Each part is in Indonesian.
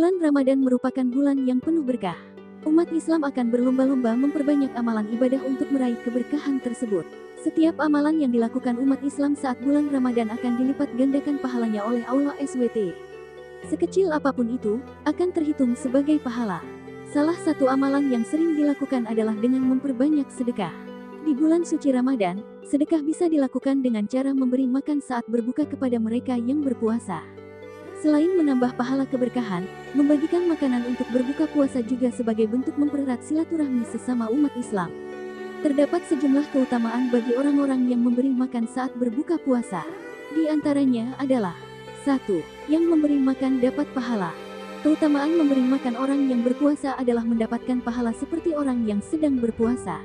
Bulan Ramadan merupakan bulan yang penuh berkah. Umat Islam akan berlomba-lomba memperbanyak amalan ibadah untuk meraih keberkahan tersebut. Setiap amalan yang dilakukan umat Islam saat bulan Ramadan akan dilipat gandakan pahalanya oleh Allah SWT. Sekecil apapun itu, akan terhitung sebagai pahala. Salah satu amalan yang sering dilakukan adalah dengan memperbanyak sedekah. Di bulan suci Ramadan, sedekah bisa dilakukan dengan cara memberi makan saat berbuka kepada mereka yang berpuasa. Selain menambah pahala keberkahan, membagikan makanan untuk berbuka puasa juga sebagai bentuk mempererat silaturahmi sesama umat Islam. Terdapat sejumlah keutamaan bagi orang-orang yang memberi makan saat berbuka puasa. Di antaranya adalah 1. Yang memberi makan dapat pahala. Keutamaan memberi makan orang yang berpuasa adalah mendapatkan pahala seperti orang yang sedang berpuasa.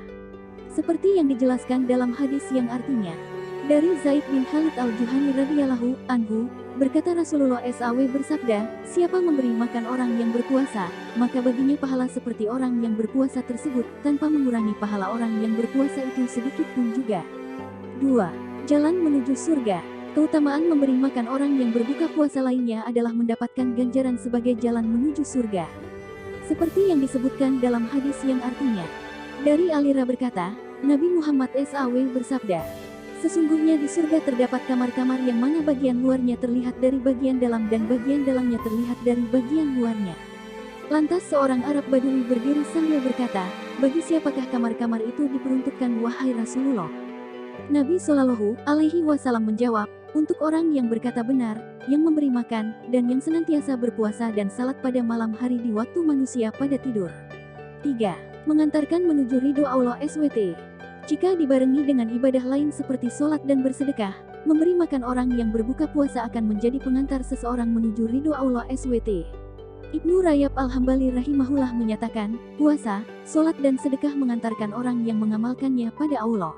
Seperti yang dijelaskan dalam hadis yang artinya, dari Zaid bin Khalid al-Juhani radhiyallahu anhu, berkata Rasulullah SAW bersabda, siapa memberi makan orang yang berpuasa, maka baginya pahala seperti orang yang berpuasa tersebut, tanpa mengurangi pahala orang yang berpuasa itu sedikit pun juga. 2. Jalan menuju surga. Keutamaan memberi makan orang yang berbuka puasa lainnya adalah mendapatkan ganjaran sebagai jalan menuju surga. Seperti yang disebutkan dalam hadis yang artinya, dari Alira berkata, Nabi Muhammad SAW bersabda, sesungguhnya di surga terdapat kamar-kamar yang mana bagian luarnya terlihat dari bagian dalam dan bagian dalamnya terlihat dari bagian luarnya. Lantas seorang Arab Badui berdiri sambil berkata, bagi siapakah kamar-kamar itu diperuntukkan wahai Rasulullah? Nabi Shallallahu Alaihi Wasallam menjawab, untuk orang yang berkata benar, yang memberi makan, dan yang senantiasa berpuasa dan salat pada malam hari di waktu manusia pada tidur. 3. Mengantarkan menuju ridho Allah SWT. Jika dibarengi dengan ibadah lain seperti sholat dan bersedekah, memberi makan orang yang berbuka puasa akan menjadi pengantar seseorang menuju ridho Allah SWT. Ibnu Rajab al-Hambali rahimahullah menyatakan, puasa, sholat dan sedekah mengantarkan orang yang mengamalkannya pada Allah.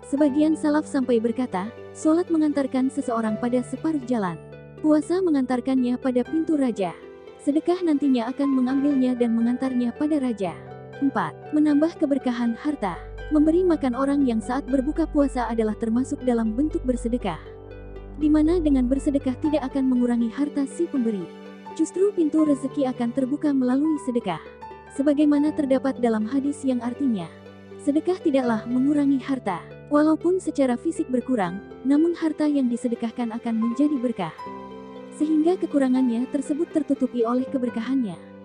Sebagian salaf sampai berkata, sholat mengantarkan seseorang pada separuh jalan. Puasa mengantarkannya pada pintu raja. Sedekah nantinya akan mengambilnya dan mengantarnya pada raja. 4. Menambah keberkahan harta. Memberi makan orang yang saat berbuka puasa adalah termasuk dalam bentuk bersedekah, di mana dengan bersedekah tidak akan mengurangi harta si pemberi. Justru pintu rezeki akan terbuka melalui sedekah. Sebagaimana terdapat dalam hadis yang artinya, sedekah tidaklah mengurangi harta. Walaupun secara fisik berkurang, namun harta yang disedekahkan akan menjadi berkah. Sehingga kekurangannya tersebut tertutupi oleh keberkahannya.